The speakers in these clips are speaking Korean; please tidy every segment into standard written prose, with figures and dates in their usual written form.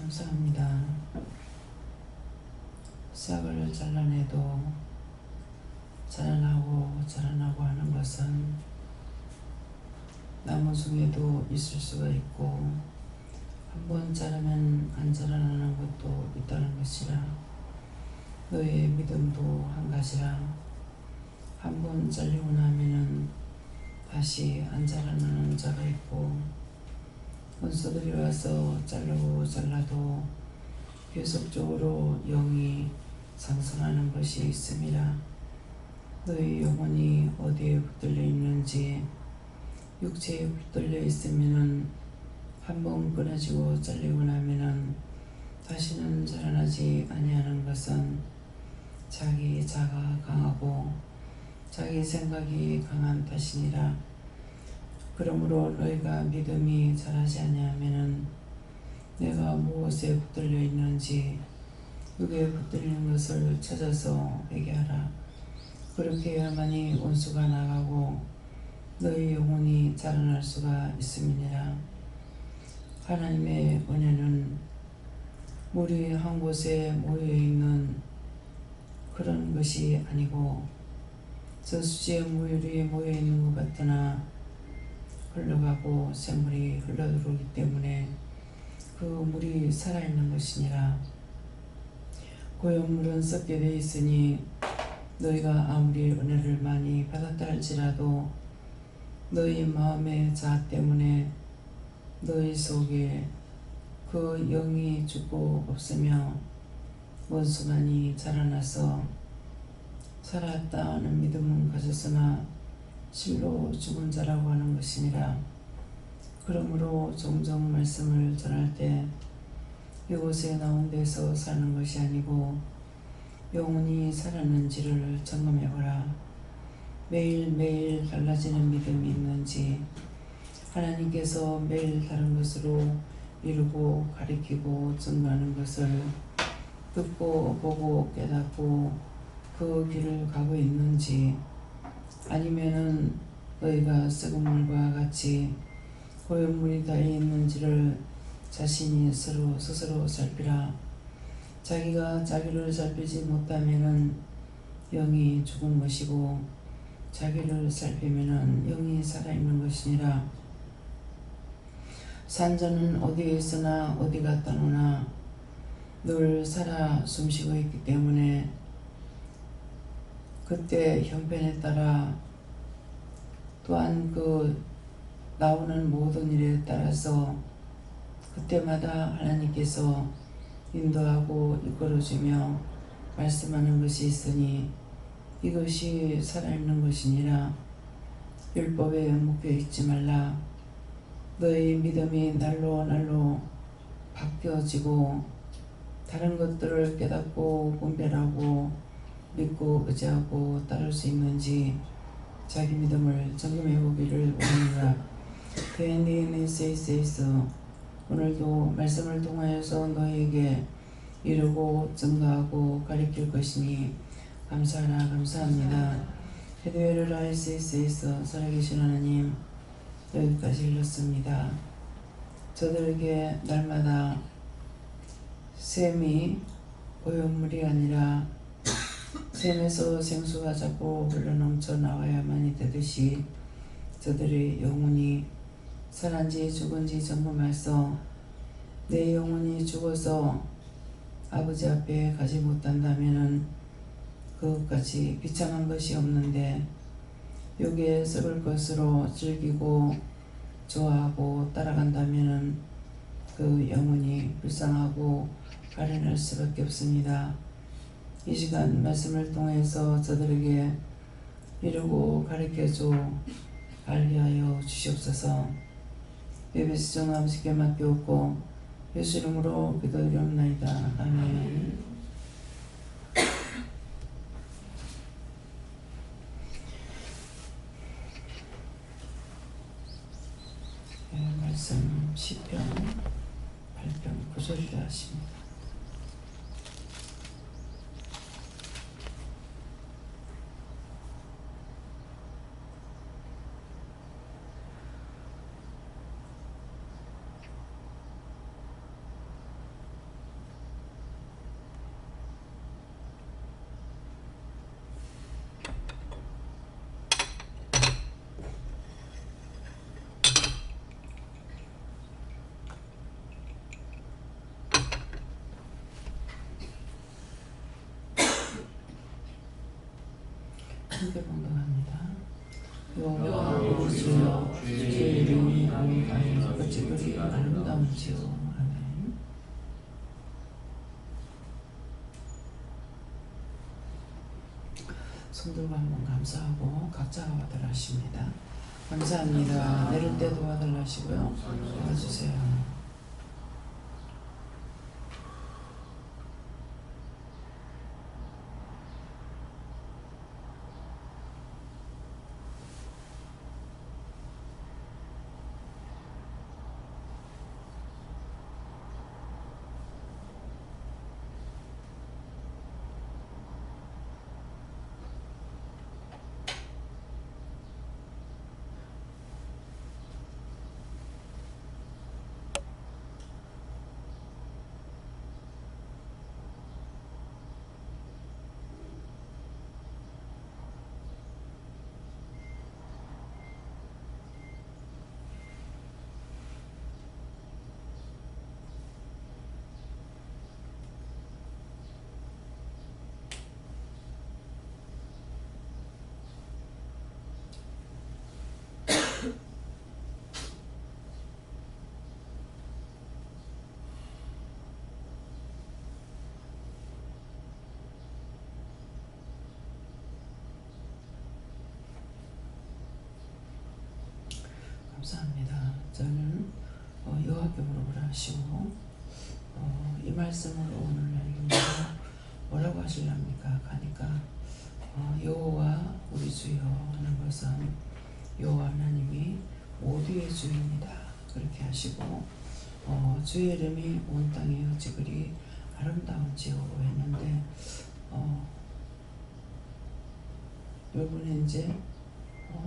감사합니다. 싹을 잘라내도 자라나고 하는 것은 나무 중에도 있을 수가 있고 한 번 자르면 안 자라나는 것도 있다는 것이라 너의 믿음도 한 가지라. 한 번 잘리고 나면은 다시 안 자라나는 자가 있고 원수들이 와서 자르고 잘라도 계속적으로 영이 상승하는 것이 있음이라. 너희 영혼이 어디에 붙들려 있는지 육체에 붙들려 있으면은 한번 끊어지고 잘리고 나면은 다시는 자라나지 아니하는 것은 자기 자가 강하고 자기 생각이 강한 탓이니라. 그러므로 너희가 믿음이 자라지 아니하면은 내가 무엇에 붙들려 있는지 육에 붙들리는 것을 찾아서 회개하라. 그렇게 해야만이 원수가 나가고 너희 영혼이 자라날 수가 있음이니라. 하나님의 은혜는 물이 한 곳에 모여있는 그런 것이 아니고 저수지에 물이 모여있는 것 같으나 흘러가고 샘물이 흘러들어오기 때문에 그 물이 살아있는 것이니라. 고운 물은 썩게 돼 있으니 너희가 아무리 은혜를 많이 받았다 할지라도 너희 마음의 자아 때문에 너희 속에 그 영이 죽고 없으며 원수만이 자라나서 살았다는 믿음은 가졌으나 실로 죽은 자라고 하는 것이니라. 그러므로 종종 말씀을 전할 때 이곳에 나온 데서 사는 것이 아니고 영혼이 살았는지를 점검해보라. 매일매일 달라지는 믿음이 있는지 하나님께서 매일 다른 것으로 이루고 가리키고 증거하는 것을 듣고 보고 깨닫고 그 길을 가고 있는지 아니면은 너희가 썩은 물과 같이 고운 물이 닿아 있는지를 자신이 스스로 살피라. 자기가 자기를 살피지 못하면은 영이 죽은 것이고 자기를 살피면은 영이 살아있는 것이니라. 산자는 어디에 있으나 어디 갔다 노나 늘 살아 숨쉬고 있기 때문에 그때 형편에 따라 또한 그 나오는 모든 일에 따라서 그때마다 하나님께서 인도하고 이끌어주며 말씀하는 것이 있으니 이것이 살아있는 것이니라. 율법에 묶여있지 말라. 너희 믿음이 날로 바뀌어지고 다른 것들을 깨닫고 분별하고 믿고 의지하고 따를 수 있는지 자기 믿음을 점검해 보기를 원하노라. 대인이 세이세이스 오늘도 말씀을 통하여서 너희에게 이루고 증거하고 가르칠 것이니 감사하나 감사합니다. 헤드웨르 라이세이세이스 살아계신 하나님 여기까지 읽었습니다. 저들에게 날마다 샘이 오염물이 아니라 샘에서 생수가 자꾸 흘러넘쳐 나와야만이 되듯이 저들의 영혼이 살았는지 죽은지 점검해서 내 영혼이 죽어서 아버지 앞에 가지 못한다면은 그것까지 비참한 것이 없는데 여기에 썩을 것으로 즐기고 좋아하고 따라간다면은 그 영혼이 불쌍하고 가련할 수밖에 없습니다. 이 시간 말씀을 통해서 저들에게 이루고 가르쳐줘 알게 하여 주시옵소서. 예배시 종 아버지께 맡겨오고 예수 이름으로 기도드리옵나이다. 아멘. 말씀 10편 8편 9절이라 하십니다. 함께 봉독합니다. 여호와 우리 주여 주의 이름이 온 땅에 어찌 그리 아름다운지요. 아멘. 손들고 한번 감사하고 각자가 받으라십니다. 감사합니다. 내릴 때도 받으라시고요. 도와주세요. 감사합니다. 저는 여호와께 물어보라 하시고 이 말씀을 오늘날 뭐라고 하시렵니까? 가니까 여호와 우리 주여 하는 것은 여호와 하나님이 모두의 주입니다. 그렇게 하시고 주의 이름이 온 땅에 어찌 그리 아름다운지요 했는데 요번에 이제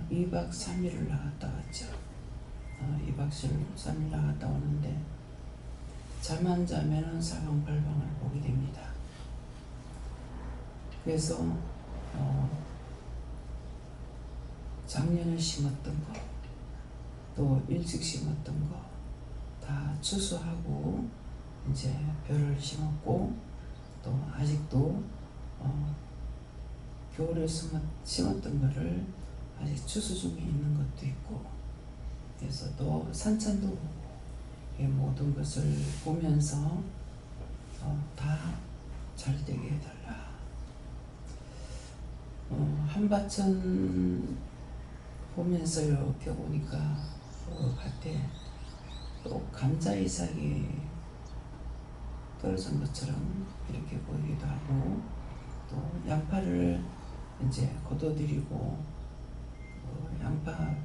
2박 3일을 나갔다 왔죠. 2박 3일 나갔다 오는데 잠만 자면은 사방팔방을 보게 됩니다. 그래서 작년에 심었던 거, 또 일찍 심었던 거 다 추수하고 이제 벼를 심었고, 또 아직도 겨울에 심었던 거를 아직 추수 중에 있는 것도 있고, 그래서 또 산천도 보고 모든 것을 보면서 다 잘되게 해달라. 한바천 보면서 이렇게 보니까 밭에 또 감자 이삭이 떨어진 것처럼 이렇게 보이기도 하고, 또 양파를 이제 걷어들이고 양파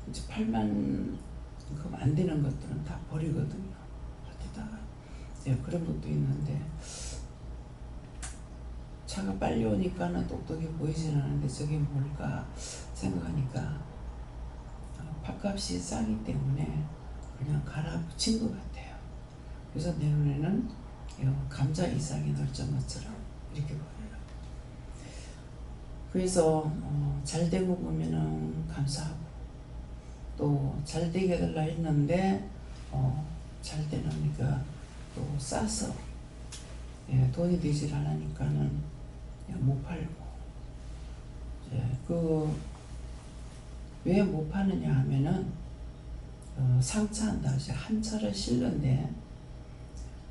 이제 팔만 안 되는 것들은 다 버리거든요. 밭에다가 그런 것도 있는데, 차가 빨리 오니까는 똑똑해 보이지는 않는데 저게 뭘까 생각하니까 팥값이 싸기 때문에 그냥 갈아붙인 것 같아요. 그래서 내 눈에는 감자 이삭이 널쩍 것처럼 이렇게 보여요. 그래서 잘되고 보면은 감사하고, 또 잘되게 해달라 했는데 잘되니까 또 싸서 돈이 되질 않으니까는 못 팔고, 왜 못 파느냐 하면은 상차한다. 한 차를 실는데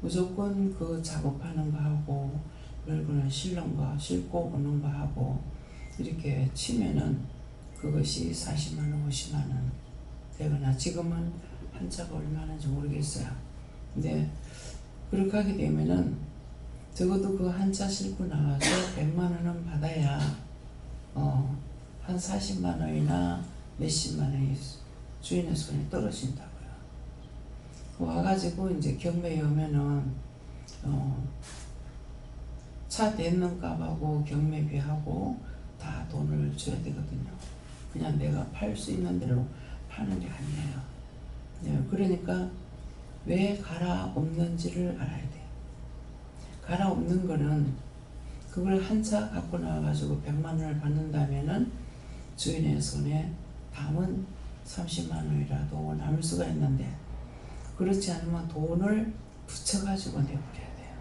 무조건 그 작업하는 거 하고 물건을 실는 거, 싣고 오는 거 하고 이렇게 치면은 그것이 40만 원, 50만 원 되거나, 지금은 한 차가 얼마나인지 모르겠어요. 근데 그렇게 하게 되면은 적어도 그 한 차 싣고 나와서 100만 원은 받아야 한 40만 원이나 몇십만 원이 주인의 손에 떨어진다고요. 와가지고 이제 경매에 오면은 차 대는 값하고 경매비하고 다 돈을 줘야 되거든요. 그냥 내가 팔 수 있는 대로 파는 게 아니에요. 그러니까 왜 갈아엎는지를 알아야 돼요. 갈아엎는 거는 그걸 한 차 갖고 나와가지고 100만 원을 받는다면은 주인의 손에 담은 30만 원이라도 남을 수가 있는데, 그렇지 않으면 돈을 붙여가지고 내버려야 돼요.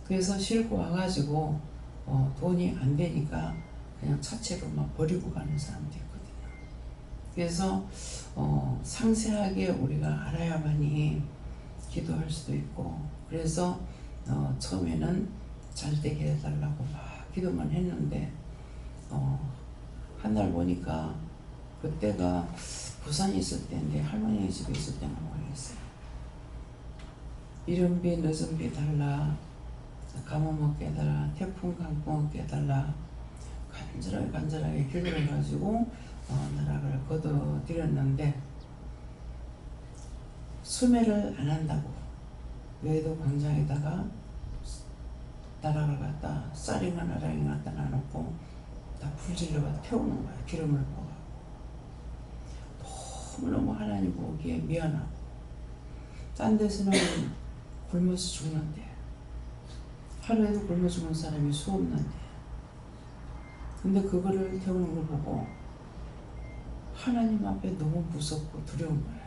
그래서 싣고 와가지고 돈이 안 되니까 그냥 차체로 막 버리고 가는 사람도 있거든요. 그래서 상세하게 우리가 알아야만이 기도할 수도 있고, 그래서 처음에는 잘 되게 해달라고 막 기도만 했는데 한 날 보니까, 그때가 부산에 있을 때인데 할머니 집에 있을 때는 모르겠어요. 이른 비 늦은 비 달라, 가뭄없게 해달라, 태풍 강풍 없게 해달라, 간절하게 기도를 가지고 나락을 거둬들였는데, 수매를 안 한다고 여의도 광장에다가 나락을 갖다 쌀이나 나락이 갖다 놔놓고 다 불질러가 태우는 거야. 기름을 부어가지고. 너무너무 하나님 보기에 미안하고, 딴 데서는 굶어서 죽는데, 하루에도 굶어 죽는 사람이 수 없는데, 근데 그거를 태우는 걸 보고 하나님 앞에 너무 무섭고 두려운 거예요.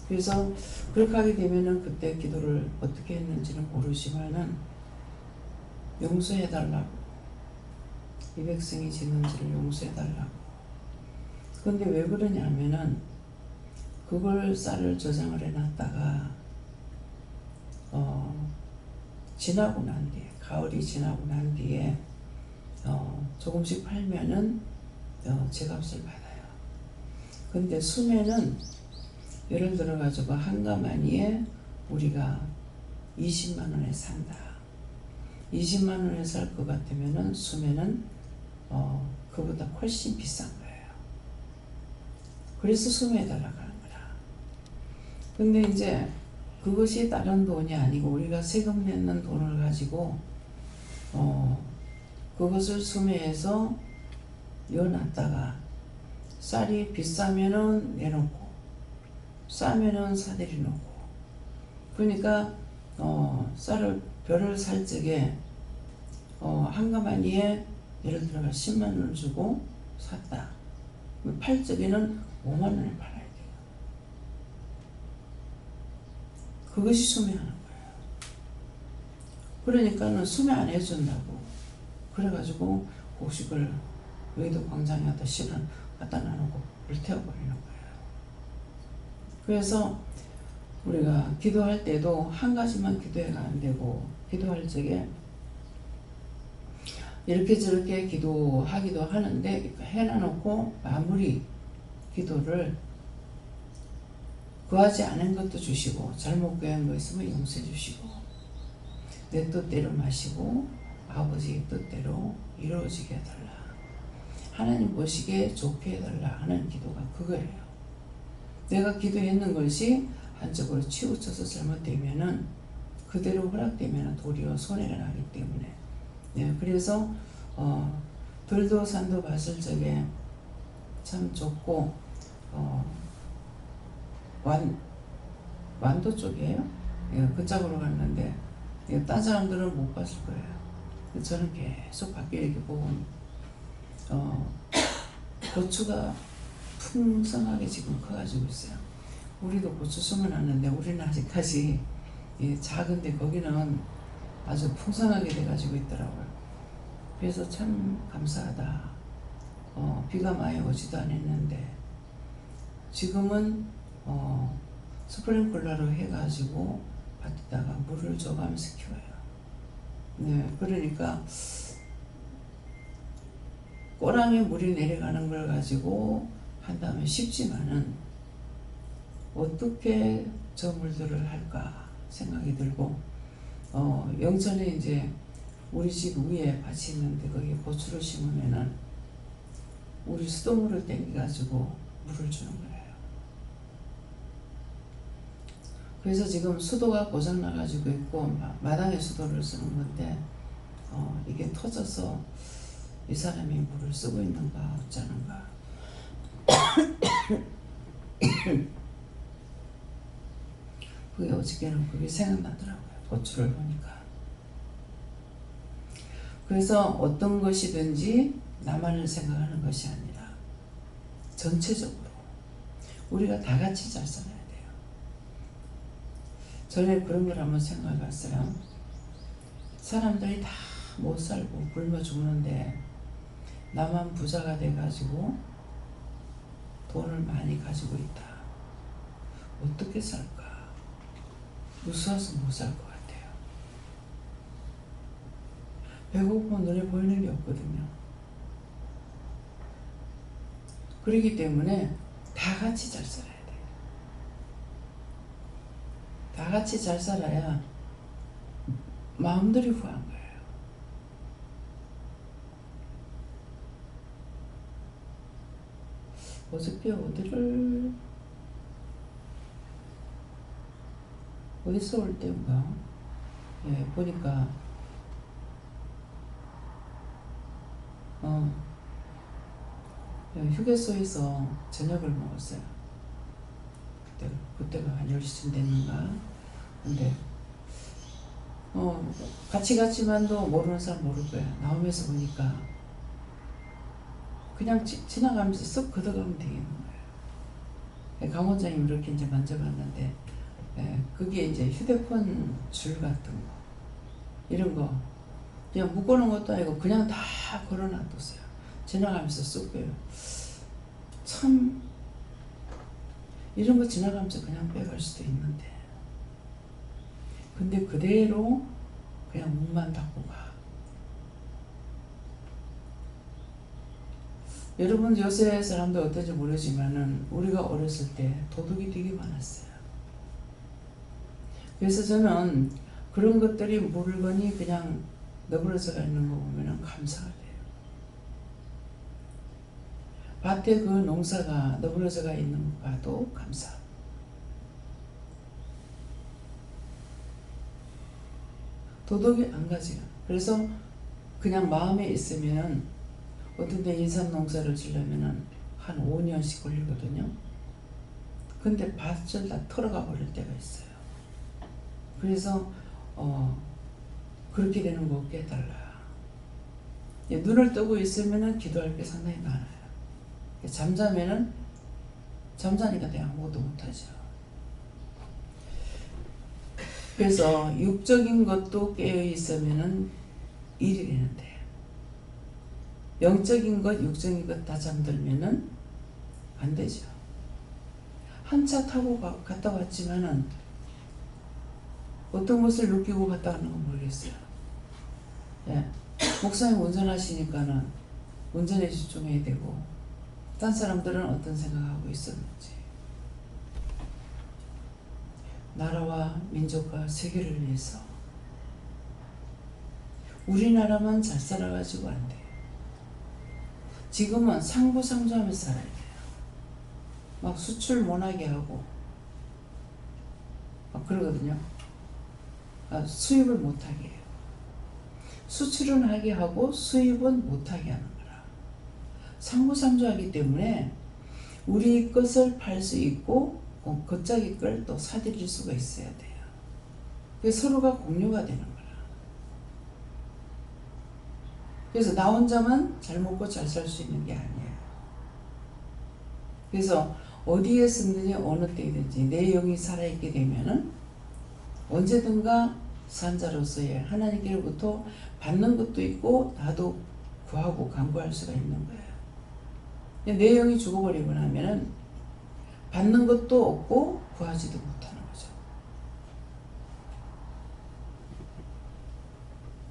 그래서 그렇게 하게 되면은 그때 기도를 어떻게 했는지는 모르지만은 용서해달라고, 이 백성이 짓는 죄를 용서해달라고. 그런데 왜 그러냐면은 그걸 쌀을 저장을 해놨다가 지나고 난 뒤에, 가을이 지나고 난 뒤에 조금씩 팔면은 제값을 받아요. 근데 수매는 예를 들어 가지고 한 가마니에 우리가 20만 원에 산다. 20만 원에 살 것 같으면은 수매는 그보다 훨씬 비싼 거예요. 그래서 수매해달라고 하는 거라. 근데 이제 그것이 다른 돈이 아니고 우리가 세금 내는 돈을 가지고 그것을 수매해서 여놨다가 쌀이 비싸면은 내놓고 싸면은 사들이 놓고, 그러니까 쌀을 벼를 살 적에 한 가마니에 예를 들어 10만 원을 주고 샀다. 팔 적에는 5만 원에 팔아야 돼요. 그것이 수매하는 거예요. 그러니까는 수매 안 해준다고 그래가지고 곡식을 여의도 광장에 갖다 놔놓고 불태워버리는 거예요. 그래서 우리가 기도할 때도 한 가지만 기도해가 안 되고, 기도할 적에 이렇게 저렇게 기도하기도 하는데 해놔놓고 마무리 기도를 구하지 않은 것도 주시고, 잘못 구한 거 있으면 용서해 주시고, 내 뜻대로 마시고 아버지의 뜻대로 이루어지게 해달라, 하나님 보시기에 좋게 해달라 하는 기도가 그거예요. 내가 기도했는 것이 한쪽으로 치우쳐서 잘못되면은 그대로 허락되면 도리어 손해가 나기 때문에, 네, 그래서 들도 산도 봤을 적에 참 좋고, 완도 쪽이에요. 예, 그쪽으로 갔는데 딴 사람들은 못 봤을 거예요. 저는 계속 밖에 이렇게 보고 고추가 풍성하게 지금 커가지고 있어요. 우리도 고추 심어놨는데 우리는 아직까지 작은데 거기는 아주 풍성하게 돼가지고 있더라고요. 그래서 참 감사하다. 비가 많이 오지도 않았는데 지금은 스프링클러로 해가지고 밭에다가 물을 줘가면서 키워요. 네, 그러니까 꼬랑에 물이 내려가는 걸 가지고 한다면 쉽지만은 어떻게 저 물들을 할까 생각이 들고, 영천에 이제 우리 집 위에 밭이 있는데 거기에 고추를 심으면은 우리 수돗물을 땡겨가지고 물을 주는 거예요. 그래서 지금 수도가 고장나가지고 있고 마당에 수도를 쓰는 건데 이게 터져서 이 사람이 물을 쓰고 있는가 어쩌는가. 그게 어저께는 그게 생각나더라고요. 고추를 보니까. 그래서 어떤 것이든지 나만을 생각하는 것이 아니라 전체적으로 우리가 다 같이 잘 살아야 돼요. 전에 그런 걸 한번 생각해 봤어요. 사람들이 다 못 살고 굶어 죽는데 나만 부자가 돼가지고 돈을 많이 가지고 있다. 어떻게 살까? 무서워서 못 살 것 같아요. 배고프면 눈에 보이는 게 없거든요. 그렇기 때문에 다 같이 잘 살아야 돼요. 다 같이 잘 살아야 마음들이 후한 거예요. 어저께 어디서 올 때인가? 예, 보니까 휴게소에서 저녁을 먹었어요. 그때가 한 10시쯤 됐는가? 근데 같이 갔지만도 모르는 사람 모를 거야. 나오면서 보니까 그냥 지나가면서 쓱 걷어가면 되겠는 거예요. 강 원장님 이렇게 이제 만져봤는데, 그게 이제 휴대폰 줄 같은 거, 이런 거 그냥 묶어놓은 것도 아니고 그냥 다 걸어놔뒀어요. 지나가면서 쓱 빼요. 참 이런 거 지나가면서 그냥 빼갈 수도 있는데, 근데 그대로 그냥 문만 닫고 가. 여러분 요새 사람들 어떤지 모르지만은 우리가 어렸을 때 도둑이 되게 많았어요. 그래서 저는 그런 것들이 물건이 그냥 너부러져가 있는 거 보면은 감사가 돼요. 밭에 그 농사가 너부러져가 있는 거 봐도 감사. 도둑이 안 가지요. 그래서 그냥 마음에 있으면은 어떤 데 인삼 농사를 지려면은 한 5년씩 걸리거든요. 근데 밭을 다 털어가 버릴 때가 있어요. 그래서 그렇게 되는 거 깨달라. 눈을 뜨고 있으면은 기도할 게 상당히 많아요. 잠자면은 잠자니까 내가 아무것도 못하죠. 그래서 육적인 것도 깨어 있으면은 일이 되는데, 영적인 것, 육적인 것 다 잠들면은 안 되죠. 한 차 타고 갔다 왔지만은 어떤 것을 느끼고 갔다 가는 건 모르겠어요. 예. 목사님 운전하시니까는 운전에 집중해야 되고, 딴 사람들은 어떤 생각하고 있었는지, 나라와 민족과 세계를 위해서 우리나라만 잘 살아가지고 안 돼요. 지금은 상부상조하면서 살아야 돼요. 막 수출 못하게 하고 막 그러거든요. 수입을 못하게 해요. 수출은 하게 하고 수입은 못하게 하는 거라. 상부상조하기 때문에 우리 것을 팔 수 있고 그짝의 걸 또 사들일 수가 있어야 돼요. 그래서 서로가 공유가 되는 거라. 그래서 나 혼자만 잘 먹고 잘 살 수 있는 게 아니에요. 그래서 어디에 쓰든지 어느 때이든지 내 영이 살아있게 되면은 언제든가 산자로서의 하나님께로부터 받는 것도 있고 나도 구하고 간구할 수가 있는 거예요. 내 영이 죽어버리고 나면은 받는 것도 없고 구하지도 못하는 거죠.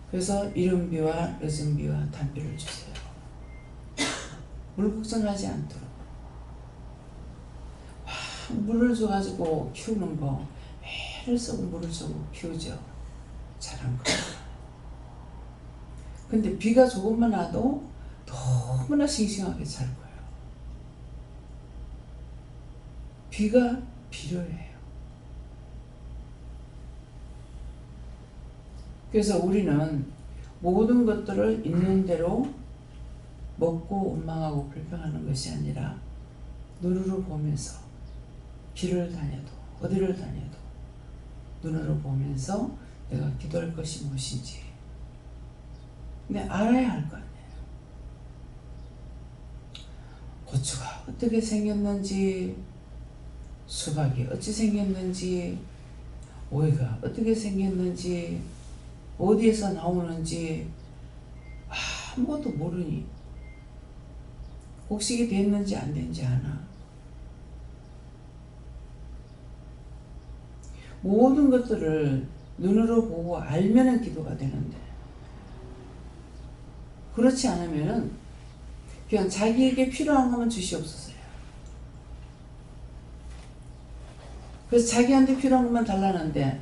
그래서 이른 비와 늦은 비와 단비를 주세요. 물 걱정하지 않도록. 물을 줘가지고 키우는 거, 애를 쓰고 물을 주고 키우죠. 잘한 거예요. 근데 비가 조금만 와도 너무나 싱싱하게 잘 거예요. 비가 필요해요. 그래서 우리는 모든 것들을 있는 대로 먹고 원망하고 불평하는 것이 아니라 눈으로 보면서, 길을 다녀도 어디를 다녀도 눈으로 보면서 내가 기도할 것이 무엇인지 근데 알아야 할 거 아니에요. 고추가 어떻게 생겼는지, 수박이 어찌 생겼는지, 오이가 어떻게 생겼는지, 어디에서 나오는지 아무것도 모르니 곡식이 됐는지 안 됐는지 아나. 모든 것들을 눈으로 보고 알면은 기도가 되는데 그렇지 않으면은 그냥 자기에게 필요한 것만 주시옵소서요. 그래서 자기한테 필요한 것만 달라는데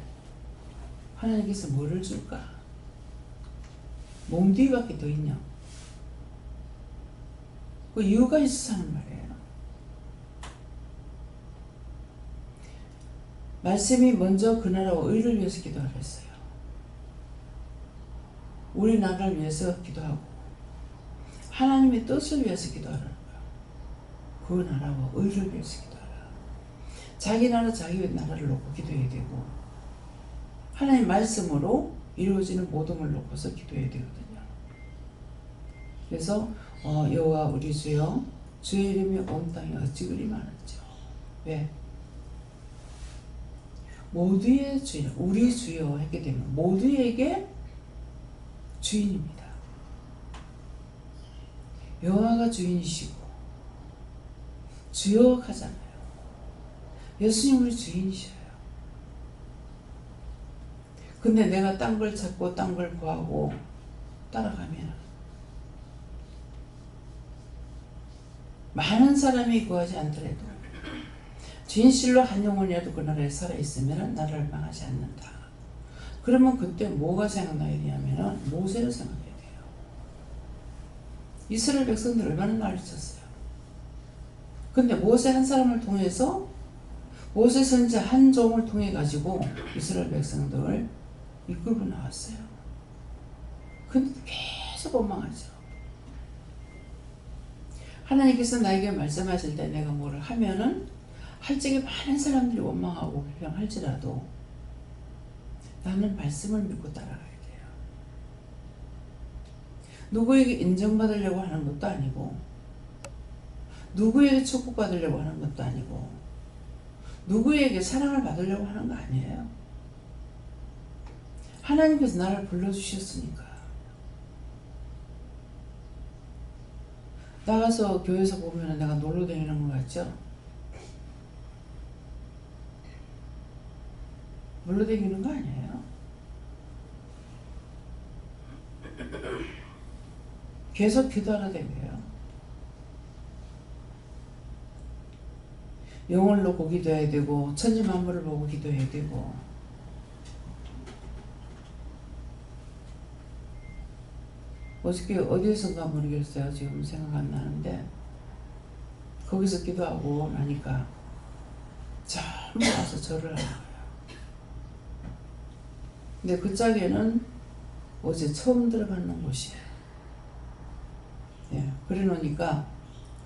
하나님께서 뭐를 줄까? 몸 뒤밖에 더 있냐? 그 이유가 있어서 하는 말이에요. 말씀이 먼저 그 나라와 의를 위해서 기도하라 했어요. 우리나라를 위해서 기도하고 하나님의 뜻을 위해서 기도하라는 거예요. 그 나라와 의를 위해서 기도하라. 자기 나라 자기 나라를 놓고 기도해야 되고 하나님 말씀으로 이루어지는 모든 걸 놓고서 기도해야 되거든요. 그래서 여호와 우리 주여 주의 이름이 온 땅에 어찌 그리 많은지요. 왜? 모두의 주여, 우리 주여 했기 때문에 모두에게 주인입니다. 여호와가 주인이시고 주여 하잖아요. 예수님 우리 주인이셔요. 근데 내가 딴 걸 찾고 딴 걸 구하고 따라가면 많은 사람이 구하지 않더라도 진실로 한 영혼이라도 그 나라에 살아있으면 나라를 망하지 않는다. 그러면 그때 뭐가 생각나야 되냐면 모세를 생각해야 돼요. 이스라엘 백성들 얼마나 난리쳤어요. 근데 모세 한 사람을 통해서 모세 선지자 한 종을 통해 가지고 이스라엘 백성들을 이끌고 나왔어요. 근데 계속 원망하죠. 하나님께서 나에게 말씀하실 때 내가 뭐를 하면은 할 적에 많은 사람들이 원망하고 불평할지라도 나는 말씀을 믿고 따라가야 돼요. 누구에게 인정받으려고 하는 것도 아니고 누구에게 축복받으려고 하는 것도 아니고 누구에게 사랑을 받으려고 하는 거 아니에요. 하나님께서 나를 불러주셨으니까. 나가서 교회에서 보면 내가 놀러 다니는 것 같죠? 놀러 다니는 거 아니에요. 계속 기도하러 다녀요. 영을 놓고 기도해야 되고 천지 만물을 보고 기도해야 되고 어저께 어디에선가 모르겠어요. 지금 생각 안 나는데 거기서 기도하고 나니까 전부 와서 절을 하는 거예요. 근데 그 짝에는 어제 처음 들어가는 곳이에요. 예, 그래 놓으니까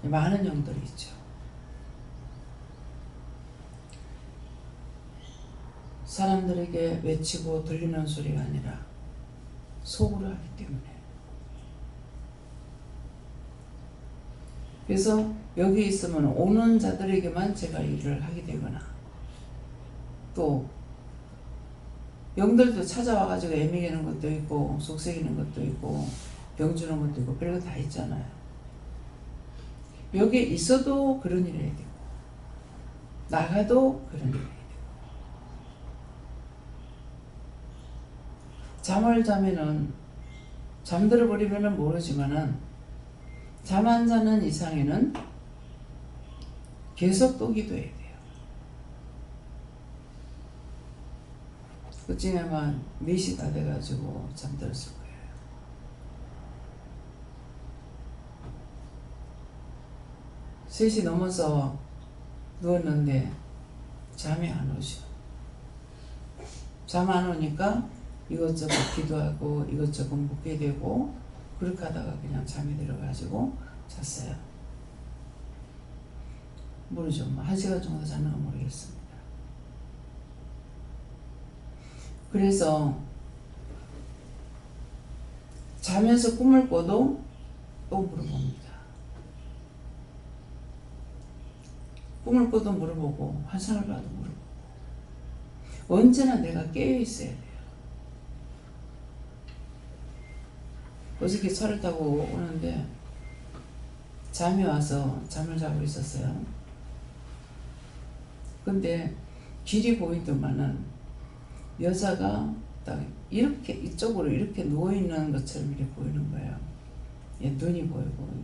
많은 영들이 있죠. 사람들에게 외치고 들리는 소리가 아니라 속으로 하기 때문에. 그래서 여기 있으면 오는 자들에게만 제가 일을 하게 되거나 또 영들도 찾아와가지고 애매기는 것도 있고 속삭이는 것도 있고 병 주는 것도 있고 별거 다 있잖아요. 여기에 있어도 그런 일 해야 되고 나가도 그런 일 해야 되고 잠을 자면은 잠들어 버리면은 모르지만은 잠 안 자는 이상에는 계속 또 기도해야 돼요. 그쯤에 아마 4시 다 돼가지고 잠들었을 거예요. 셋이 넘어서 누웠는데 잠이 안 오죠. 잠 안 오니까 이것저것 기도하고 이것저것 묻게 되고 그렇게 하다가 그냥 잠이 들어가지고 잤어요. 모르죠. 뭐 1시간 정도 잤나 모르겠습니다. 그래서 자면서 꿈을 꿔도 또 물어봅니다. 꿈을 꿔도 물어보고 환상을 봐도 물어보고 언제나 내가 깨어 있어야 돼요. 어저께 차를 타고 오는데 잠이 와서 잠을 자고 있었어요. 근데 길이 보이더만은 여자가 딱 이렇게 이쪽으로 이렇게 누워있는 것처럼 이렇게 보이는 거예요. 예, 눈이 보이고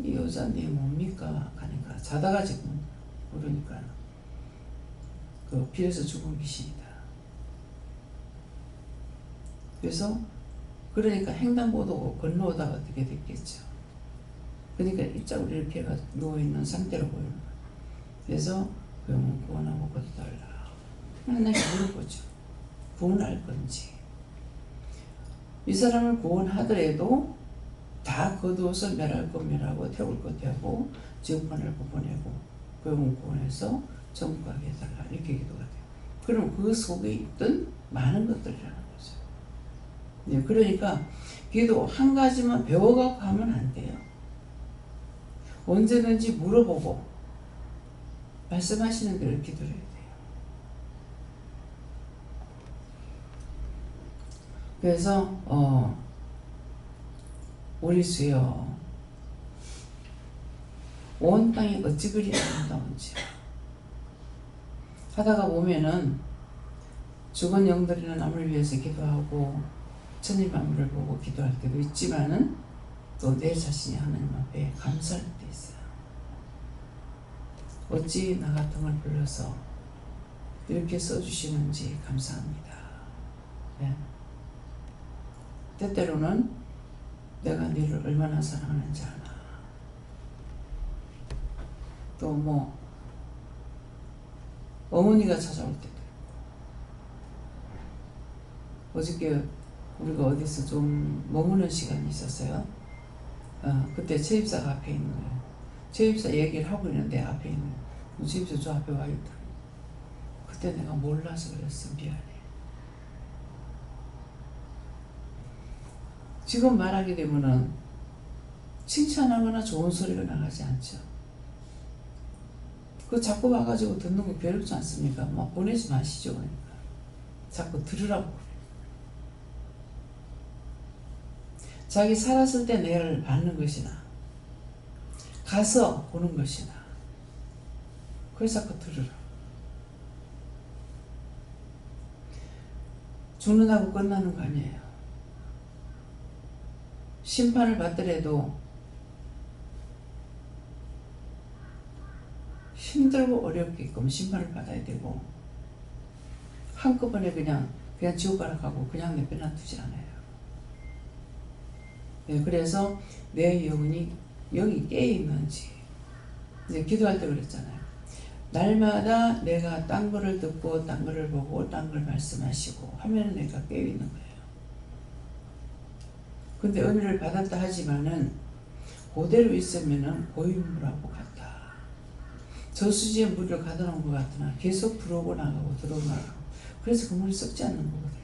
이 여자인데 뭡니까? 하니까 자다가 지금 그러니까 그 빌에서 죽은 귀신이다. 그래서 그러니까 횡단보도 건너오다가 어떻게 됐겠죠. 그러니까 이쪽으로 이렇게 해가지고 누워있는 상태로 보이는 거예요. 그래서 그 영혼 구원하고 거둬달라. 하나님께 물어보죠. 구원할 건지. 이 사람을 구원하더라도 다 거두어서 멸할 거 멸하고 태울 거 태우고 지옥 보낼 거 보내고 그 영혼 구원해서 천국 가게 해달라. 이렇게 기도가 돼요. 그럼 그 속에 있던 많은 것들이라는 거죠. 네, 그러니까 기도 한 가지만 배워가고 하면 안 돼요. 언제든지 물어보고 말씀하시는 대로 기도해야 돼요. 그래서 우리 주여 온 땅이 어찌 그리 아름다운지 하다가 보면은 죽은 영들이나 남을 위해서 기도하고 천일 만물을 보고 기도할 때도 있지만은 또 내 자신이 하나님 앞에 감사할 때 있어요. 어찌 나 같은 걸 불러서 이렇게 써주시는지 감사합니다. 네. 때때로는 내가 너를 얼마나 사랑하는지 아나. 또 뭐 어머니가 찾아올 때도 있고. 어저께 우리가 어디서 좀 머무는 시간이 있었어요. 그때 최입사가 앞에 있는 거예요. 최입사 얘기를 하고 있는데 앞에 있는 거예요. 최입사 저 앞에 와 있다. 그때 내가 몰라서 그랬어. 미안해. 지금 말하게 되면은 칭찬하거나 좋은 소리가 나가지 않죠. 그 자꾸 와가지고 듣는 거 괴롭지 않습니까? 막 보내지 마시죠. 그러니까. 자꾸 들으라고 그래요. 자기 살았을 때 내를 받는 것이나 가서 보는 것이나 그래서 자꾸 들으라. 죽는다고 끝나는 거 아니에요. 심판을 받더라도 힘들고 어렵게끔 심판을 받아야 되고 한꺼번에 그냥 지옥 가라 가고 그냥 내버려 두지 않아요. 네, 그래서 내 영혼이 깨어있는지 이제 기도할 때 그랬잖아요. 날마다 내가 딴 거를 듣고 딴 거를 보고 딴 걸 말씀하시고 하면 내가 깨어있는 거예요. 근데 은혜를 받았다 하지만은 그대로 있으면은 고인물하고 같다. 저수지에 물을 가둬놓은 것 같으나 계속 들어오고 나가고 들어오고 나가고 그래서 그 물이 썩지 않는 거거든요.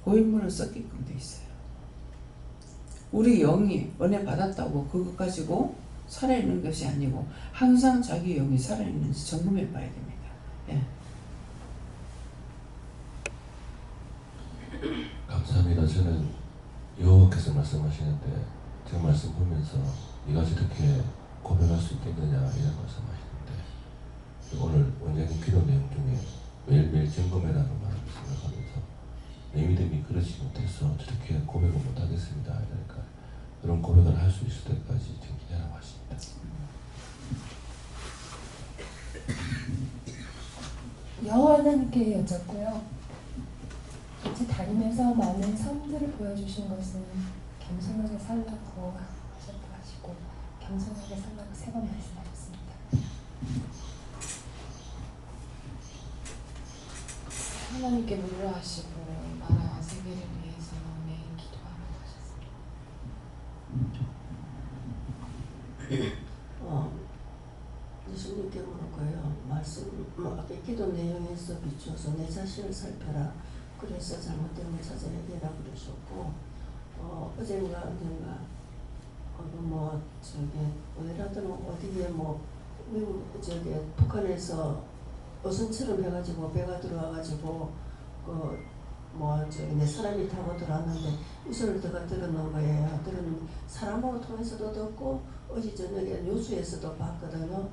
고인물은 썩게끔 돼 있어요. 우리 영이 은혜 받았다고 그것 가지고 살아있는 것이 아니고 항상 자기 영이 살아있는지 점검해 봐야 됩니다. 예. 감사합니다. 저는 여호와께서 말씀하시는데 제 말씀 보면서 네가 저렇게 고백할 수 있겠느냐 이런 말씀하시는데 오늘 원장님 기도 내용 중에 매일매일 점검해라는 말을 생각하면서 내 믿음이 그렇지 못해서 저렇게 고백을 못하겠습니다. 그러니까 그런 고백을 할 수 있을 때까지 정진하라고 하십니다. 여호와 하나님께 여쭙고요. 같이 다니면서 많은 선들을 보여주신 것은 겸손하게 살라고 하셨다고 하시고 겸손하게 살라고 3번 말씀하셨습니다. 하나님께 물으라 하시고 나라와 세계를 위해서 매일 기도하라고 하셨습니다. 예수님께 물었고요. 말씀, 아까 기도 내용에서 비추어서 내 자신을 살펴라. 그래서 잘못된 걸 찾아야 되라 그러셨고, 어젠가 어디라든 어디에 미국 북한에서 어선처럼 해가지고 배가 들어와가지고 내 사람이 타고 들어왔는데 이 소리를 들어놓은 거예요. 들은 사람하고 통해서도 듣고 어제 저녁에 뉴스에서도 봤거든요.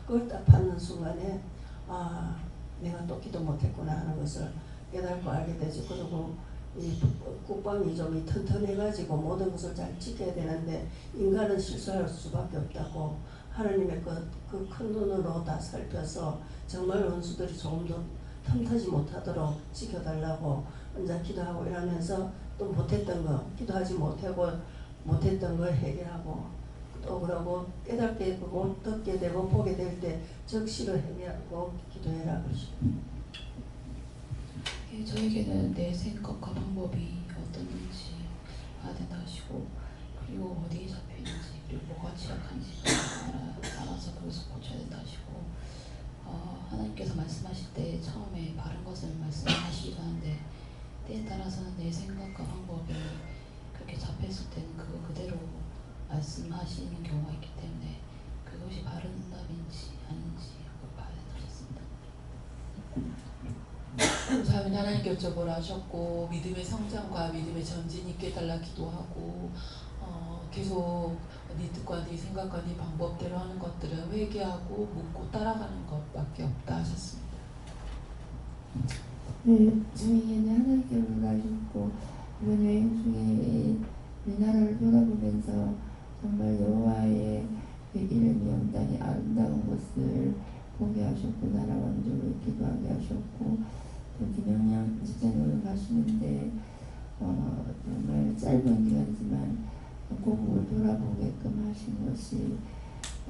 그걸 딱 받는 순간에 아 내가 또 기도 못했구나 하는 것을 깨닫고 알게 되죠. 그리고 이 국방이 좀 튼튼해가지고 모든 것을 잘 지켜야 되는데 인간은 실수할 수밖에 없다고 하나님의 그 큰 눈으로 다 살펴서 정말 원수들이 조금 더 틈타지 못하도록 지켜달라고 혼자 기도하고 이러면서 또 못했던 거 기도하지 못했던 걸 해결하고 또 그러고 깨닫게 되고 듣게 되고 보게 될 때 적시를 해결하고 기도해라 그러죠. 예, 저에게는 내 생각과 방법이 어떤지 봐야 된다 하시고 그리고 어디에 잡혀있는지 그리고 뭐가 취약한지 알아서 그것을 고쳐야 된다 하시고 하나님께서 말씀하실 때 처음에 바른 것을 말씀하시기도 하는데 때에 따라서는 내 생각과 방법이 그렇게 잡혔을 때는 그거 그대로 말씀하시는 경우가 있기 때문에 그것이 바른 답인지 아닌지 그걸 봐야 된다 하셨습니다. 사연 하나님께 여쭤보라 하셨고 믿음의 성장과 믿음의 전진이 있게 해달라 기도하고 계속 네 뜻과 네 생각과 네 방법대로 하는 것들은 회개하고 묻고 따라가는 것밖에 없다 하셨습니다. 네, 저희에는 하나님께 올라가셨고 이번 여행 중에 우리나라를 돌아보면서 정말 여호와의 그 이름이 온당히 아름다운 것을 보게 하셨고 나라 왕족을 기도하게 하셨고 또 김영양 집사님을 가시는데 정말 짧은 기간이지만 고국을 돌아보게끔 하신 것이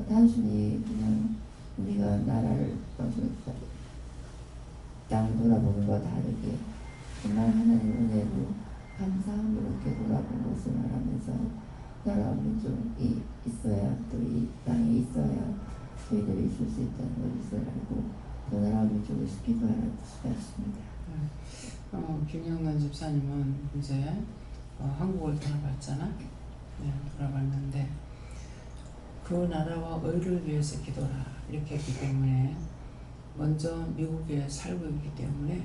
단순히 그냥 우리가 나라를 땅을 돌아보는 것과 다르게 정말 하나님 은혜로 감사함으로 이렇게 돌아본 것을 말하면서 나라 민족이 있어야 또 이 땅에 있어야 저희들이 있을 수 있다는 것을 알고 또 나라 민족을 기도하라는 뜻이 같습니다. 김영란 집사님은 이제 한국을 돌아봤잖아. 네, 돌아봤는데 그 나라와 의를 위해서 기도라 이렇게 했기 때문에 먼저 미국에 살고 있기 때문에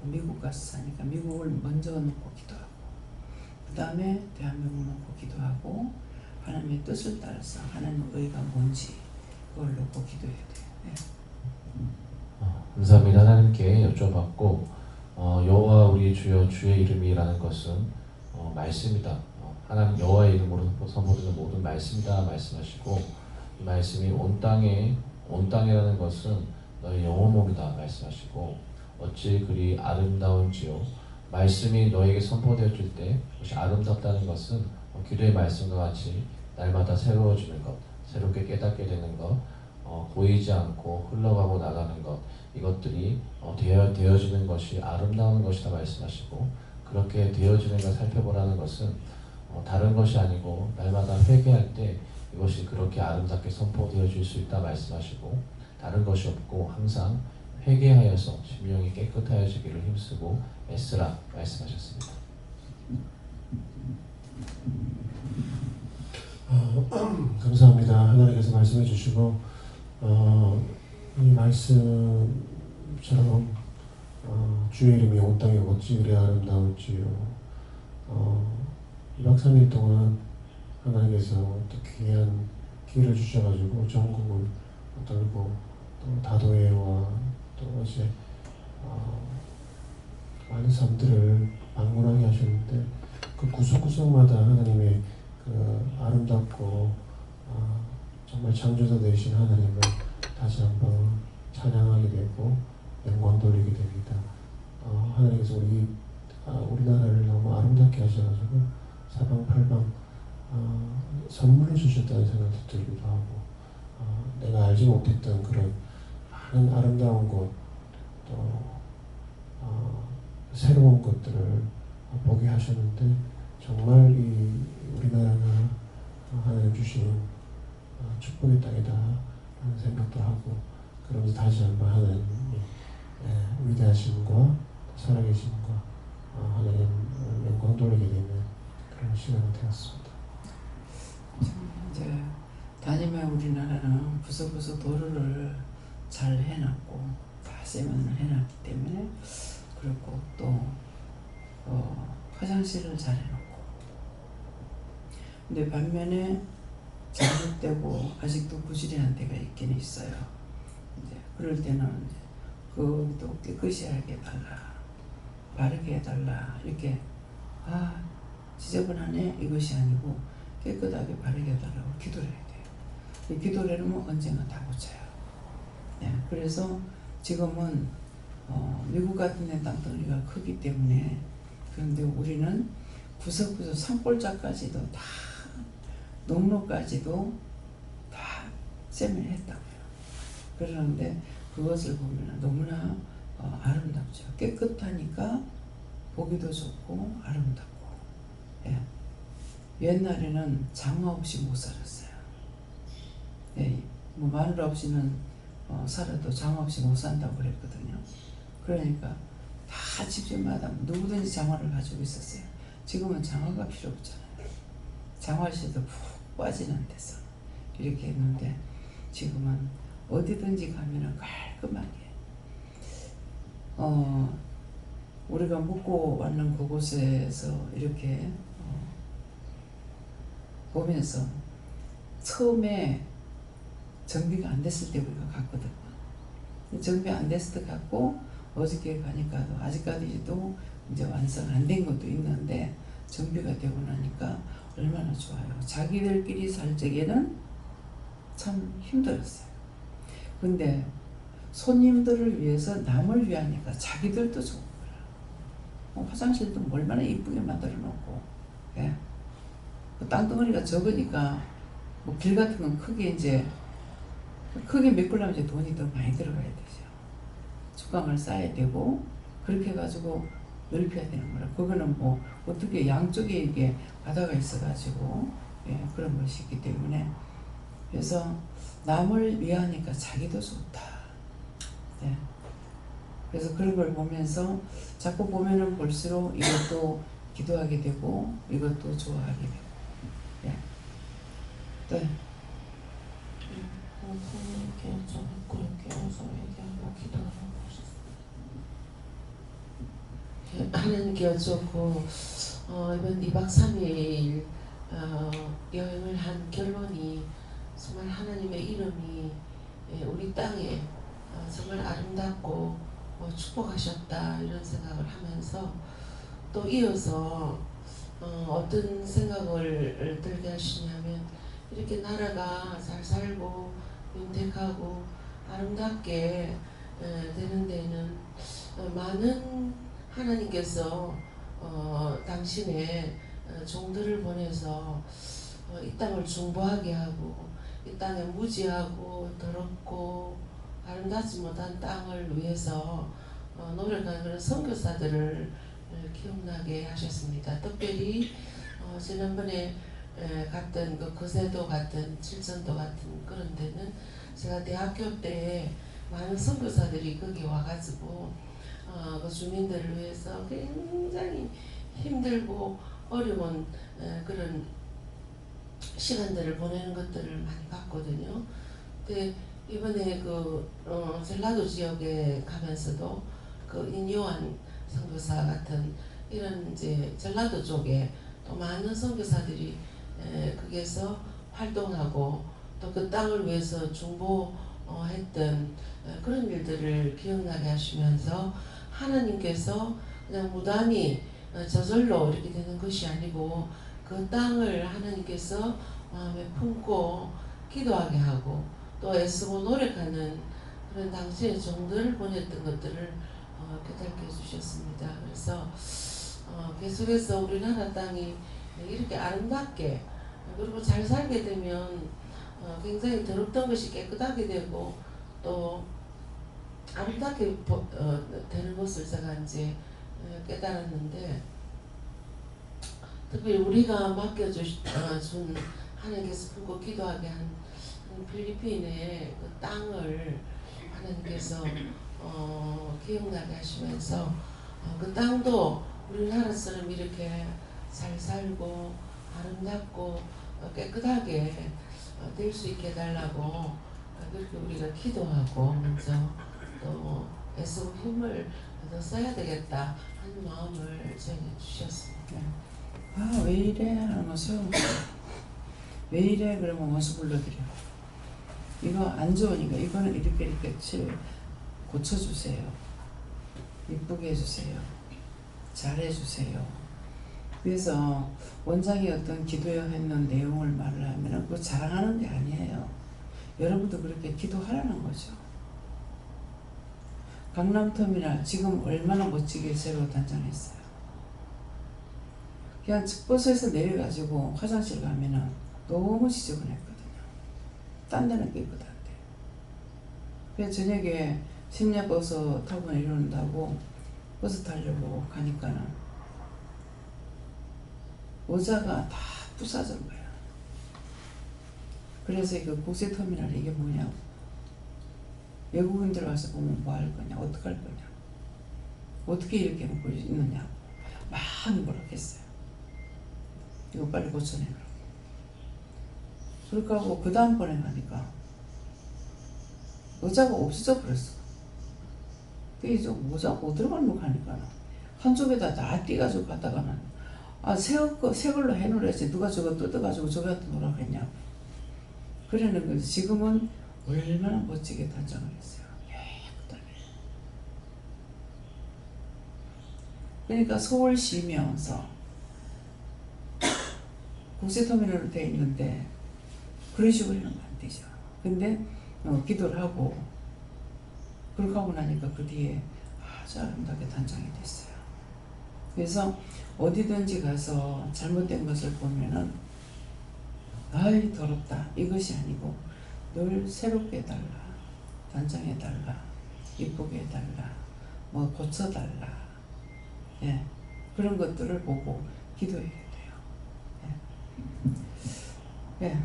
미국 가서 사니까 미국을 먼저 놓고 기도하고 그 다음에 대한민국 놓고 기도하고 하나님의 뜻을 따라서 하나님의 의가 뭔지 그걸 놓고 기도해야 돼요. 네. 감사합니다. 하나님께 여쭤봤고 여호와 우리 주여 주의 이름이라는 것은 말씀이다. 하나님 여호와의 이름으로 선포되는 모든 말씀이다 말씀하시고 이 말씀이 온 땅이라는 것은 너의 영혼 몸이다 말씀하시고 어찌 그리 아름다운지요. 말씀이 너에게 선포되어질 때 그것이 아름답다는 것은 기도의 말씀과 같이 날마다 새로워지는 것, 새롭게 깨닫게 되는 것, 보이지 않고 흘러가고 나가는 것 이것들이 되어지는 것이 아름다운 것이다 말씀하시고 그렇게 되어지는 걸 살펴보라는 것은 다른 것이 아니고 날마다 회개할 때 이것이 그렇게 아름답게 선포되어질 수 있다 말씀하시고 다른 것이 없고 항상 회개하여서 심령이 깨끗하여지기를 힘쓰고 애쓰라 말씀하셨습니다. 감사합니다. 하나님께서 말씀해 주시고 이 말씀처럼 주의 이름이 온 땅에 어찌 그리 아름다울지요. 2박 3일 동안 하나님께서 또 귀한 기회를 주셔가지고 전국을 돌고 또 다도해와 또 어제 많은 섬들을 방문하게 하셨는데 그 구석구석마다 하나님의 그 아름답고 정말 창조자 되신 하나님을 다시 한번 찬양하게 되고 영광 돌리게 됩니다. 하나님께서 우리나라를 너무 아름답게 하셔가지고 사방팔방 선물을 주셨다는 생각도 들기도 하고 내가 알지 못했던 그런 많은 아름다운 곳 또 새로운 것들을 보게 하셨는데 정말 이 우리나라가 하나님 주신 축복의 땅이다 하는 생각도 하고 그러면서 다시 한번 하나님의 위대하심과 살아계심과 하나님 영광 돌리게 되는 그런 시간이 되었습니다. 이제 다니면 우리나라는 구석구석 도로를 잘 해놨고 다 세면을 해놨기 때문에 그렇고 또 화장실을 잘 해놓고. 근데 반면에 잘못되고 아직도 부지런한 데가 있긴 있어요. 이제 그럴 때는 이제 그것도 깨끗이 하게 해달라, 바르게 해달라, 이렇게 지저분하네 이것이 아니고 깨끗하게 바르게 해달라고 기도를 해야 돼요. 이 기도를 하면 언젠가 다 고쳐요. 네, 그래서 지금은 미국 같은 데 땅덩어리가 크기 때문에, 그런데 우리는 구석구석 산골짜까지도 다, 농로까지도 다 세면했다고요. 그러는데 그것을 보면 너무나 아름답죠. 깨끗하니까 보기도 좋고 아름답고. 예. 옛날에는 장화 없이 못 살았어요. 예. 뭐 마늘 없이는 살아도 장화 없이 못 산다고 그랬거든요. 그러니까 다 집집마다 누구든지 장화를 가지고 있었어요. 지금은 장화가 필요 없잖아요. 장화실도 푹 빠지는 데서 이렇게 했는데, 지금은 어디든지 가면은 깔끔하게 우리가 묵고 왔는 그곳에서 이렇게 보면서 처음에 정비가 안 됐을 때 우리가 갔거든요. 정비 안 됐을 때 갔고 어저께 가니까도 아직까지도 이제 완성 안 된 것도 있는데 정비가 되고 나니까 얼마나 좋아요. 자기들끼리 살 적에는 참 힘들었어요. 근데 손님들을 위해서 남을 위하니까 자기들도 좋은 거야. 화장실도 얼마나 이쁘게 만들어 놓고, 예. 땅덩어리가 적으니까 뭐 길 같은 건 크게 이제 크게 메꾸려면 이제 돈이 더 많이 들어가야 되죠. 주강을 쌓아야 되고 그렇게 해가지고 넓혀야 되는 거라. 그거는 뭐 어떻게 양쪽에 이게 바다가 있어가지고, 예, 그런 것이 있기 때문에, 그래서 남을 위하니까 자기도 좋다. 예. 그래서 그런 걸 보면서 자꾸 보면은 볼수록 이것도 기도하게 되고 이것도 좋아하게 되고. 예. 네. 부모님께 좀 그렇게 웃어 얘기하고 기도하고 하나님께 여쭙고 이번 2박 3일 여행을 한 결론이 정말 하나님의 이름이 우리 땅에 정말 아름답고 축복하셨다, 이런 생각을 하면서 또 이어서 어떤 생각을 들게 하시냐면, 이렇게 나라가 잘 살고 윤택하고 아름답게 되는 데는 많은 하나님께서 당신의 종들을 보내서 이 땅을 중보하게 하고 이 땅에 무지하고 더럽고 아름답지 못한 땅을 위해서 노력하는 그런 선교사들을 기억나게 하셨습니다. 특별히 지난번에 갔던 그 거제도 같은 칠천도 같은 그런 데는 제가 대학교 때 많은 선교사들이 거기 와가지고 그 주민들을 위해서 굉장히 힘들고 어려운 그런 시간들을 보내는 것들을 많이 봤거든요. 근데 이번에 그 전라도 지역에 가면서도 그 인요한 선교사 같은 이런 이제 전라도 쪽에 또 많은 선교사들이 거기에서 활동하고 또 그 땅을 위해서 중보했던 그런 일들을 기억나게 하시면서, 하나님께서 그냥 무단히 저절로 이렇게 되는 것이 아니고 그 땅을 하나님께서 마음에 품고 기도하게 하고 또 애쓰고 노력하는 그런 당시의 종들을 보냈던 것들을 깨닫게 해주셨습니다. 그래서 계속해서 우리나라 땅이 이렇게 아름답게 그리고 잘 살게 되면 굉장히 더럽던 것이 깨끗하게 되고 또 아름답게 되는 것을 제가 이제 깨달았는데, 특별히 우리가 맡겨준 하나님께서 품고 기도하게 한 필리핀의 그 땅을 하나님께서 기억나게 하시면서 그 땅도 우리나라처럼 이렇게 잘 살고 아름답고 깨끗하게 될 수 있게 해달라고 그렇게 우리가 기도하고 먼저 또 애쓰고 힘을 더 써야 되겠다 하는 마음을 결정해 주셨습니다. 아, 왜 이래? 하는 건 소용없어. 왜 이래? 그러면 원수 불러드려. 이거 안 좋으니까 이거는 이렇게 고쳐주세요. 이쁘게 해주세요. 잘해주세요. 그래서 원장이 어떤 기도했는 내용을 말을 하면 그거 자랑하는 게 아니에요. 여러분도 그렇게 기도하라는 거죠. 강남터미널 지금 얼마나 멋지게 새로 단장했어요. 그냥 버스에서 내려가지고 화장실 가면은 너무 지저분했거든요. 딴 데는 깨끗한데. 그래서 저녁에 심야버스 타고 내려온다고 버스 타려고 가니까는 의자가 다 부서진 거야. 그래서 그 국제터미널 이게 뭐냐고. 외국인들 와서 보면 뭐 할 거냐, 어떻게 할 거냐, 어떻게 이렇게 놓고 있느냐고 막 뭐라 했어요. 이거 빨리 고쳐내라고. 그렇게 하고 그 다음번에 가니까 의자가 없어져 버렸어. 그게 좀 의자가 어디로 가는 거 가니까 한쪽에다 다 띄가지고 갔다가는 새 걸로 해놓으랬지 누가 저거 뜯어가지고 저기한테 놓으라고 했냐고. 그러는 거지. 지금은 얼마나 멋지게 단장을 했어요. 깨끗하게. 그러니까 서울시면서 국제터미널로 되어 있는데 그런 식으로 하면 안 되죠. 근데 기도를 하고 그렇게 하고 나니까 그 뒤에 아주 아름답게 단장이 됐어요. 그래서 어디든지 가서 잘못된 것을 보면은 아이 더럽다 이것이 아니고 늘 새롭게 해달라, 단장해달라, 이쁘게 해달라, 뭐 고쳐달라, 예, 그런 것들을 보고 기도해야 돼요. 예. 예.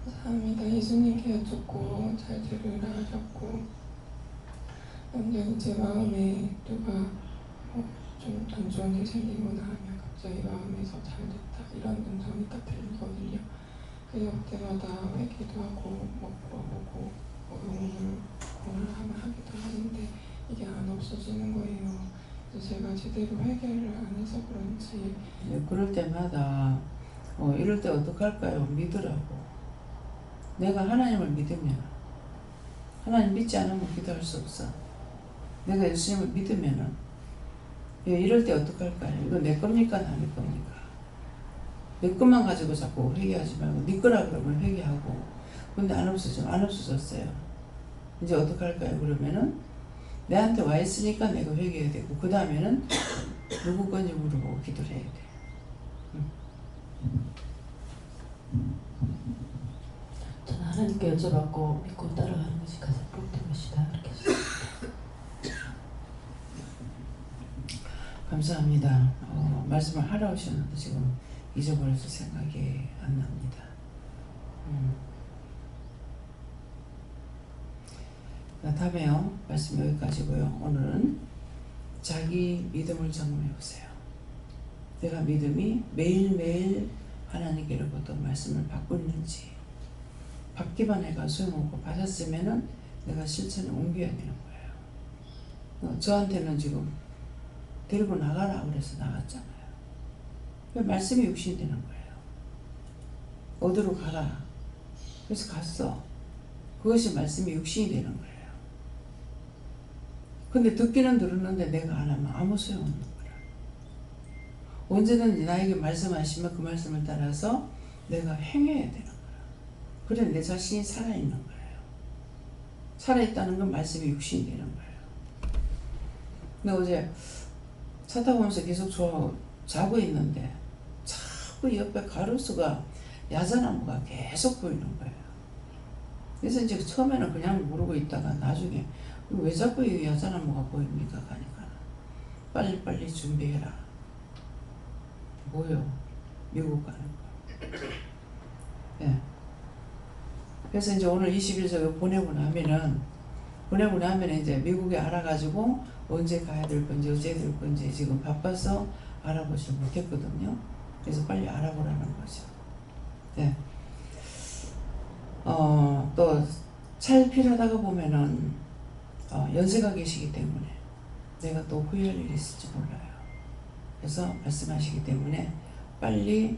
감사합니다. 예수님께 여쭙고 잘 들으라 하셨고, 완전히 제 마음에 누가 좀 안 좋은 일 생기거나 하면 갑자기 마음에서 잘 됐다 이런 음성이 딱 들리거든요. 그럴 때마다 회개도 하고 물어보고 응원을 하기도 하는데 이게 안 없어지는 거예요. 그래서 제가 제대로 회개를 안 해서 그런지. 네, 그럴 때마다 이럴 때 어떡할까요? 믿으라고. 내가 하나님을 믿으면 하나님 믿지 않으면 기도할 수 없어. 내가 예수님을 믿으면은 이럴 때 어떡할까요? 이거 내 겁니까? 남의 겁니까? 내 것만 가지고 자꾸 회개하지 말고 네 거라 그러면 회개하고. 근데 안 없어졌어요. 이제 어떡할까요? 그러면은 내한테 와 있으니까 내가 회개해야 되고 그 다음에는 누구 건지 물어보고 기도를 해야 돼. 저는 하나님께 여쭤봤고 믿고 따라가는 것이 가장 복된 것이다 이렇게 했습니다. 감사합니다. 말씀을 하러 오셨는데 지금 잊어버려서 생각이 안 납니다. 다음에요. 말씀 여기까지고요. 오늘은 자기 믿음을 점검해 보세요. 내가 믿음이 매일매일 하나님께로부터 말씀을 받고 있는지. 받기만 해가 소용없고 받았으면은 내가 실천에 옮겨야 되는 거예요. 저한테는 지금 데리고 나가라 그래서 나갔잖아요. 말씀이 육신이 되는 거예요. 어디로 가라. 그래서 갔어. 그것이 말씀이 육신이 되는 거예요. 근데 듣기는 들었는데 내가 안 하면 아무 소용없는 거라. 언제든지 나에게 말씀하시면 그 말씀을 따라서 내가 행해야 되는 거야. 그래 내 자신이 살아있는 거예요. 살아있다는 건 말씀이 육신이 되는 거예요. 근데 어제 차 타고 오면서 계속 자고 있는데 자꾸 옆에 가로수가 야자나무가 계속 보이는 거예요. 그래서 이제 처음에는 그냥 모르고 있다가 나중에 왜 자꾸 이 야자나무가 보입니까? 가니까 빨리빨리 준비해라. 뭐요? 미국 가는 거. 예. 그래서 이제 오늘 20일 저거 보내고 나면은 이제 미국에 알아가지고 언제 가야 될 건지 어째 될 건지 지금 바빠서 알아보지 못했거든요. 그래서 빨리 알아보라는 거죠. 네. 또 살필하다가 보면은 연세가 계시기 때문에 내가 또 후회할 일이 있을지 몰라요. 해서 말씀하시기 때문에 빨리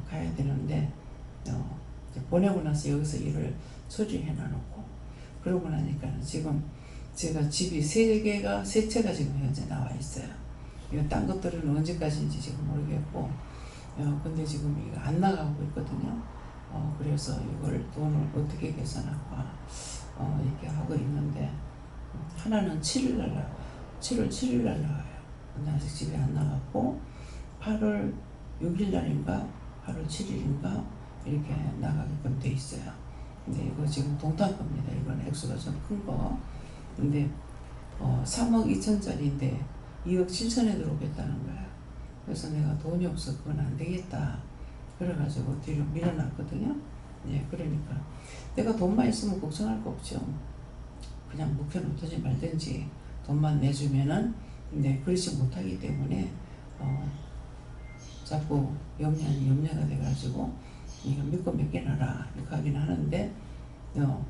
가야 되는데 이제 보내고 나서 여기서 일을 처리해 놔놓고 그러고 나니까 지금 제가 집이 세 채가 지금 현재 나와 있어요. 이거 딴 것들은 언제까지인지 지금 모르겠고 근데 지금 이거 안 나가고 있거든요. 그래서 이걸 돈을 어떻게 계산할까 이렇게 하고 있는데 하나는 7월 7일 날 나와요. 근데 아직 집에 안 나갔고 8월 6일 날인가 8월 7일인가 이렇게 나가게끔 돼 있어요. 근데 이거 지금 동탄 겁니다. 이건 액수가 좀 큰 거. 근데 3억 2천짜리인데 2억 7천에 들어오겠다는 거야. 그래서 내가 돈이 없어 그건 안 되겠다. 그래가지고 뒤로 밀어놨거든요. 예, 그러니까 내가 돈만 있으면 걱정할 거 없죠. 그냥 묵혀놓든지 말든지 돈만 내주면은 근데 그렇지 못하기 때문에 자꾸 염려가 돼가지고 이거 믿고 맡겨놔라 이렇게 하긴 하는데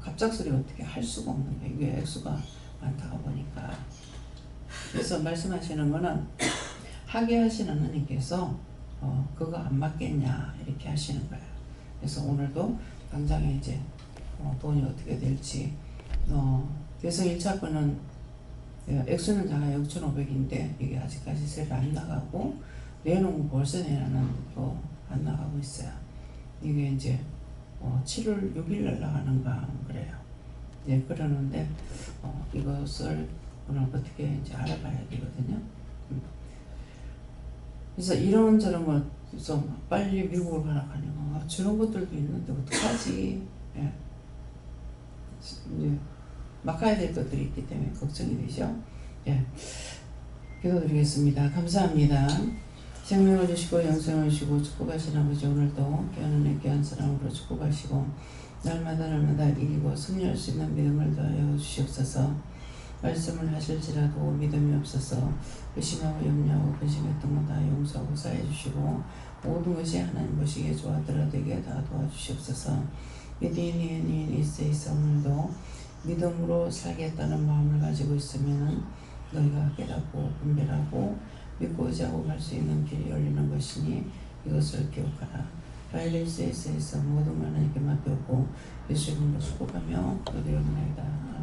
갑작스레 어떻게 할 수가 없는 거예요. 이게 액수가 많다가 보니까. 그래서 말씀하시는 거는 하게 하시는 하나님께서 그거 안 맞겠냐 이렇게 하시는 거예요. 그래서 오늘도 당장에 이제 돈이 어떻게 될지 대성 1차 건은 액수는 작아 6,500인데 이게 아직까지 세를 안 나가고 내놓은 거 벌써 내놓는 거 안 나가고 있어요. 이게 이제 7월 6일 날 나가는가 그래요. 예, 그러는데 이것을 오늘 어떻게 이제 알아봐야 되거든요. 그래서 이런저런 거 좀 빨리 미국으로 가라 하니까 저런 것들도 있는데 어떡하지? 예. 이제 막 가야 될 것들이 있기 때문에 걱정이 되죠. 예. 기도드리겠습니다. 감사합니다. 생명을 주시고 영생을 주시고 축복하신 아버지 오늘도 깨어나는 귀한 사랑으로 축복하시고 날마다 이기고 승리할 수 있는 믿음을 더하여 주시옵소서. 말씀을 하실지라도 믿음이 없어서 의심하고 염려하고 근심했던 것 다 용서하고 사해 주시고 모든 것이 하나님 보시기에 좋았더라되게 다 도와주시옵소서. 믿으니 있어 오늘도 믿음으로 살겠다는 마음을 가지고 있으면 너희가 깨닫고 분별하고 믿고 의지하고 갈 수 있는 길이 열리는 것이니 이것을 기억하라. 라일리스에서 모든 하나님께 맡겼고 예수 이름으로 축복하며 기도드리옵나이다.